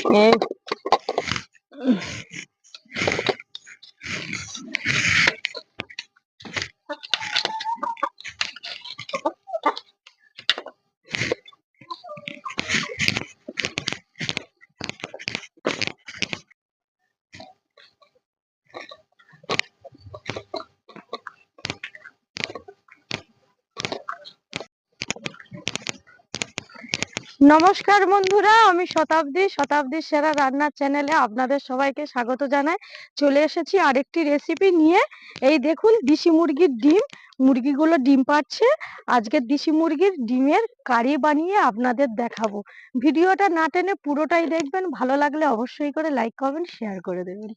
এই নমস্কার বন্ধুরা, আমি শতাব্দী সেরা রান্নার চ্যানেলে আপনাদের সবাইকে স্বাগত জানাই। চলে এসেছি আরেকটি রেসিপি নিয়ে। এই দেখুন, দেশি মুরগির ডিম, মুরগিগুলো ডিম পাড়ছে। আজকের দেশি মুরগির ডিমের কারি বানিয়ে আপনাদের দেখাবো। ভিডিওটা না টেনে পুরোটাই দেখবেন, ভালো লাগলে অবশ্যই করে লাইক করবেন, শেয়ার করে দেবেন।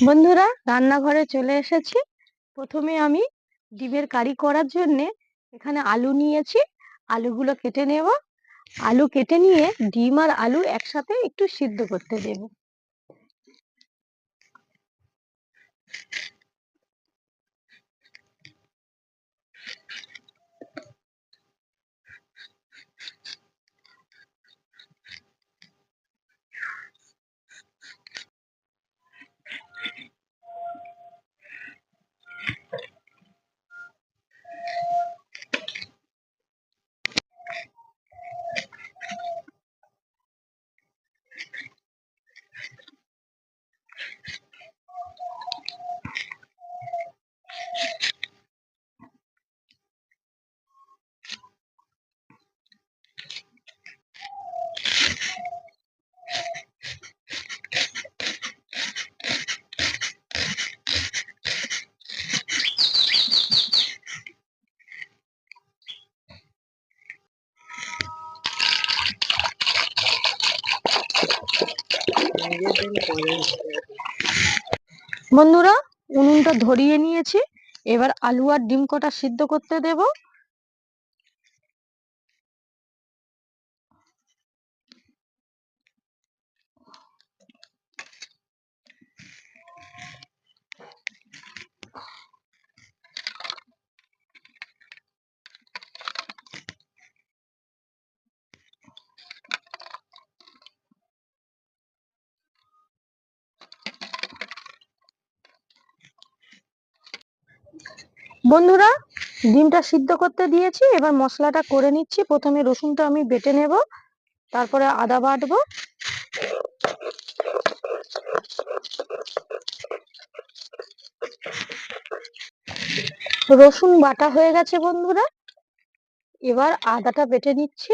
বন্ধুরা, রান্নাঘরে চলে এসেছি। প্রথমে আমি ডিমের কারি করার জন্য এখানে আলু নিয়েছি। আলুগুলো কেটে নেব। আলু কেটে নিয়ে ডিম আর আলু একসাথে একটু সিদ্ধ করতে দেব। বন্ধুরা, উনুনটা ধরিয়ে নিয়েছি। এবার আলু আর ডিম কটা সিদ্ধ করতে দেব। বন্ধুরা, ডিমটা সিদ্ধ করতে দিয়েছি। এবার মশলাটা করে নিচ্ছি। প্রথমে রসুনটা আমি বেটে নেব, তারপরে আদা বাটবো। রসুন বাটা হয়ে গেছে বন্ধুরা। এবার আদাটা বেটে নিচ্ছি।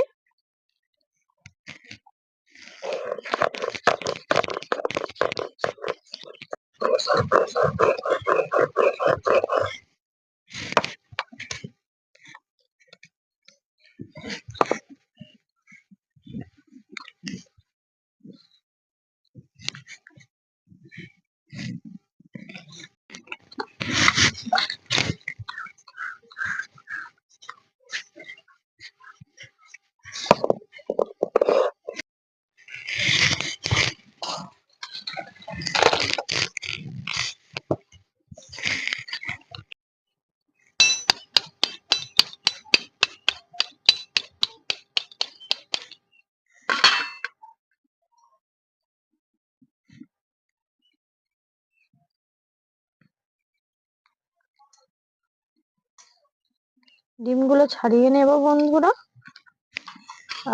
ডিমগুলো ছাড়িয়ে নেব বন্ধুরা।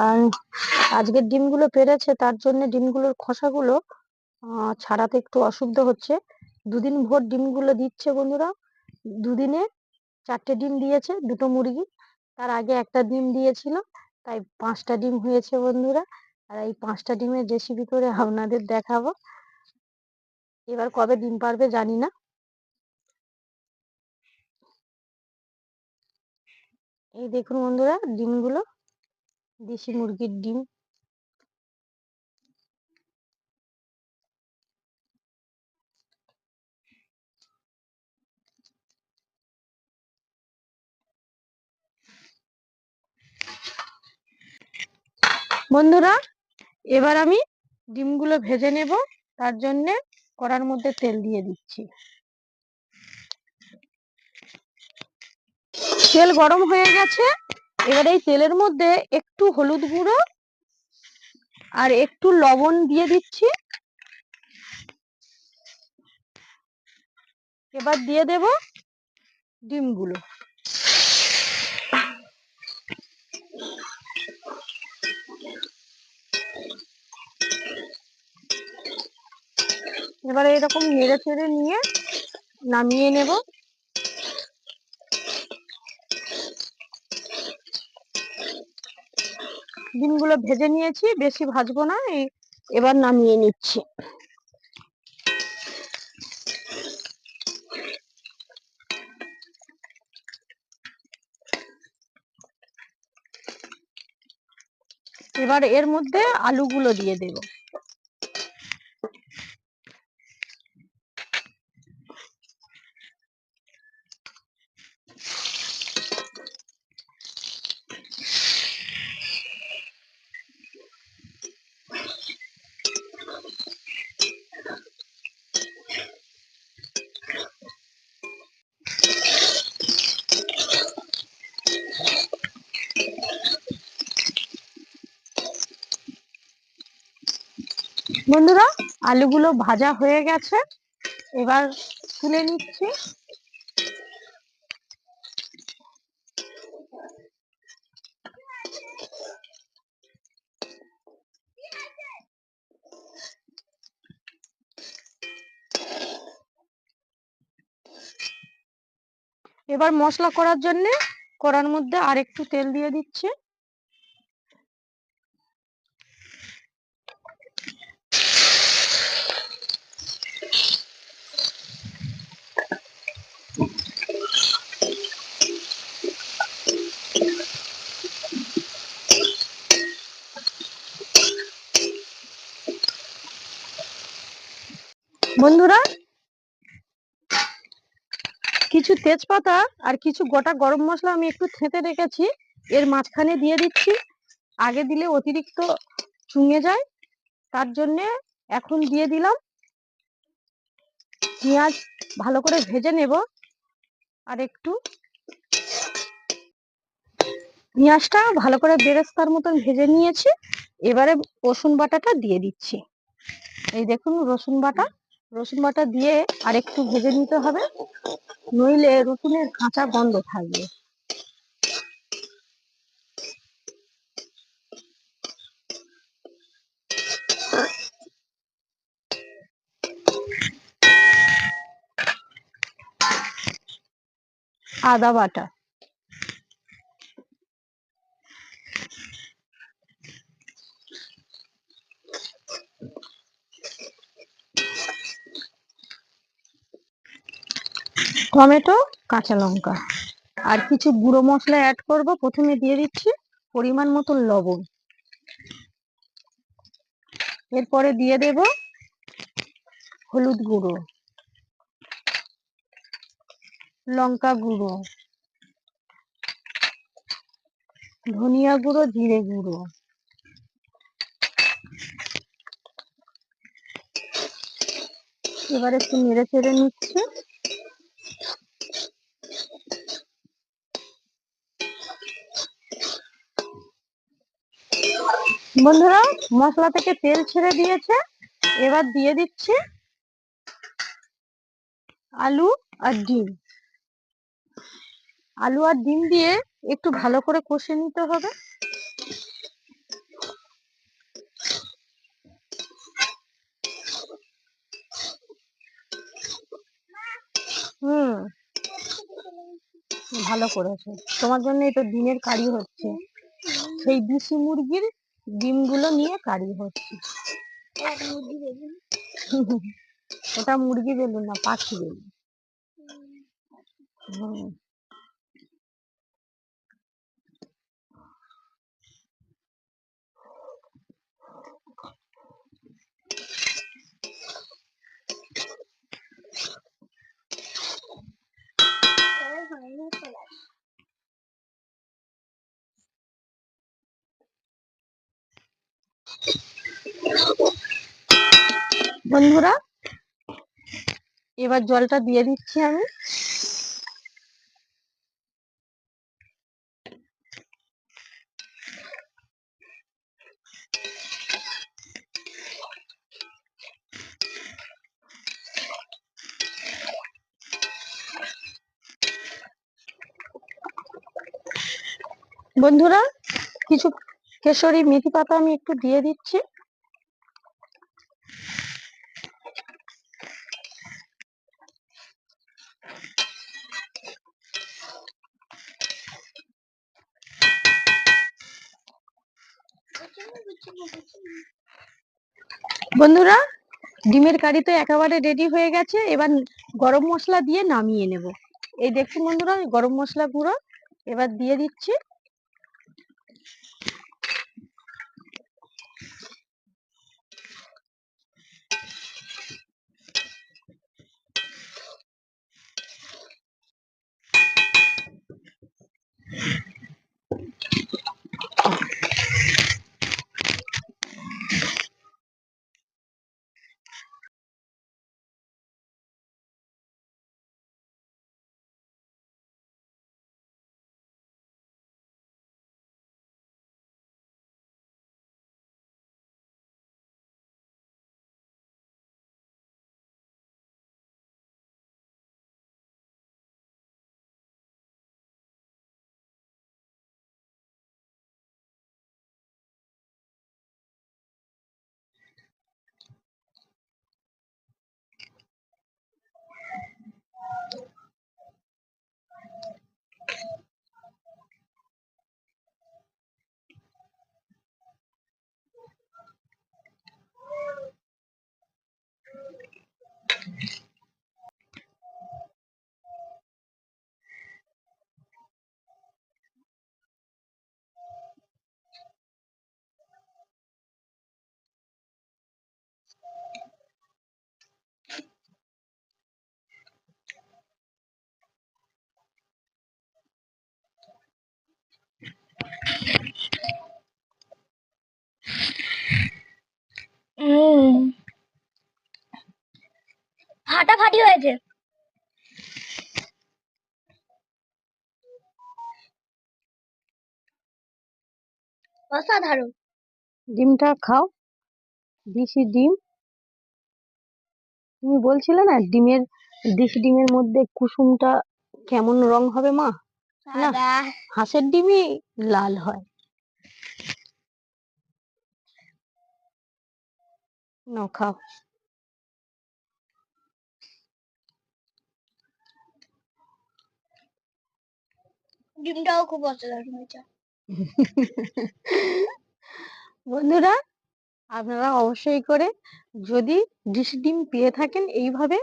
আর আজকের ডিমগুলো পেরেছে, তার জন্য ডিমগুলোর খোসাগুলো ছাড়াতে একটু অসুবিধা হচ্ছে। দুদিন ভোর ডিমগুলো দিচ্ছে বন্ধুরা। দুদিনে 4টে ডিম দিয়েছে, দুটো মুরগি। তার আগে একটা ডিম দিয়েছিল, তাই 5টা ডিম হয়েছে বন্ধুরা। আর এই 5টা ডিমের রেসিপি করে আপনাদের দেখাবো। এবার কবে ডিম পারবে জানি না। এই দেখুন বন্ধুরা, ডিমগুলো দেশি মুরগির ডিম। বন্ধুরা, এবার আমি ডিমগুলো ভেজে নেব, তার জন্যে কড়ার মধ্যে তেল দিয়ে দিচ্ছি। তেল গরম হয়ে গেছে। এবার এই তেলের মধ্যে একটু হলুদ গুঁড়ো আর একটু লবণ দিয়ে দিচ্ছি। এবার দিয়ে দেব ডিমগুলো। এবারে এরকম নেড়ে চেড়ে নিয়ে নামিয়ে নেব। ডিমগুলো ভেজে নিয়েছি, বেশি ভাজবো না, এবার নামিয়ে নিচ্ছি। এবার এর মধ্যে আলুগুলো দিয়ে দেব। বন্ধুরা, আলুগুলো ভাজা হয়ে গেছে, এবার তুলে নিচ্ছি। এবার মশলা করার জন্য কড়ার মধ্যে আর একটু তেল দিয়ে দিচ্ছি। বন্ধুরা, কিছু তেজপাতা আর কিছু গোটা গরম মশলা আমি একটু থেঁতে রেখেছি, এর মাঝখানে দিয়ে দিচ্ছি। আগে দিলে অতিরিক্ত চুঙে যায়, তার জন্য এখন দিয়ে দিলাম। পেঁয়াজ ভালো করে ভেজে নেব। আর একটু পেঁয়াজটা ভালো করে বেরেস্তার মতন ভেজে নিয়েছি। এবারে রসুন বাটাটা দিয়ে দিচ্ছি। এই দেখুন রসুন বাটা দিয়ে আর একটু ভেজে নিতে হবে, নইলে রসুনের কাঁচা গন্ধ থাকবে। আদা বাটা, টমেটো, কাঁচা লঙ্কা আর কিছু গুঁড়ো মশলা অ্যাড করব। প্রথমে দিয়ে দিচ্ছি পরিমাণ মতো লবণ, এরপরে দিয়ে দেব হলুদ গুঁড়ো, লঙ্কা গুঁড়ো, ধনিয়া গুঁড়ো, জিরে গুঁড়ো। এবার একটু নেড়ে চেড়ে নিচ্ছে। বন্ধুরা, মশলা থেকে তেল ছেড়ে দিয়েছে, এবার দিয়ে দিচ্ছি আলু আর ডিম। আলু আর ডিম দিয়ে একটু ভালো করে কষে নিতে হবে। ভালো করেছো, তোমার জন্য তো ডিমের কারি হচ্ছে। সেই দেশি মুরগির ডিমগুলো নিয়ে কারি হচ্ছে। ওটা মুরগি বেলুন না, পাখি বেলুন। বন্ধুরা, এবার জলটা দিয়ে দিচ্ছি আমি। বন্ধুরা, কিছু কেশরী মেথি পাতা আমি একটু দিয়ে দিচ্ছি। বন্ধুরা, ডিমের কারি তো একেবারে রেডি হয়ে গেছে। এবার গরম মশলা দিয়ে নামিয়ে নেব। এই দেখুন বন্ধুরা, গরম মশলা গুঁড়ো এবার দিয়ে দিচ্ছি। ফাটাফাটি হয়েছে, অসাধারণ। ডিমটা খাও, দেশি ডিম। তুমি বলছিলে না দেশি ডিমের মধ্যে কুসুমটা কেমন রং হবে মা? না, সাদা। হাঁসের ডিমই লাল হয়। নাও খাও। ডিমটাও খুব অসাধারণ হয়েছে। বন্ধুরা, আপনারা অবশ্যই করে যদি দেশি ডিম পেয়ে থাকেন এইভাবে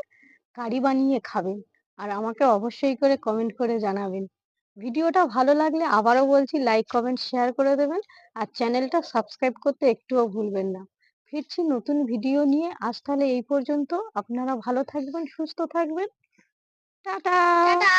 কারি বানিয়ে খাবেন, আর আমাকে অবশ্যই করে কমেন্ট করে জানাবেন। ভিডিওটা ভালো লাগলে আবারও বলছি, লাইক কমেন্ট শেয়ার করে দেবেন, আর চ্যানেলটা সাবস্ক্রাইব করতে একটুও ভুলবেন না। ফিরছি নতুন ভিডিও নিয়ে। আজ তাহলে এই পর্যন্ত। আপনারা ভালো থাকবেন, সুস্থ থাকবেন। টাটা। টাটা।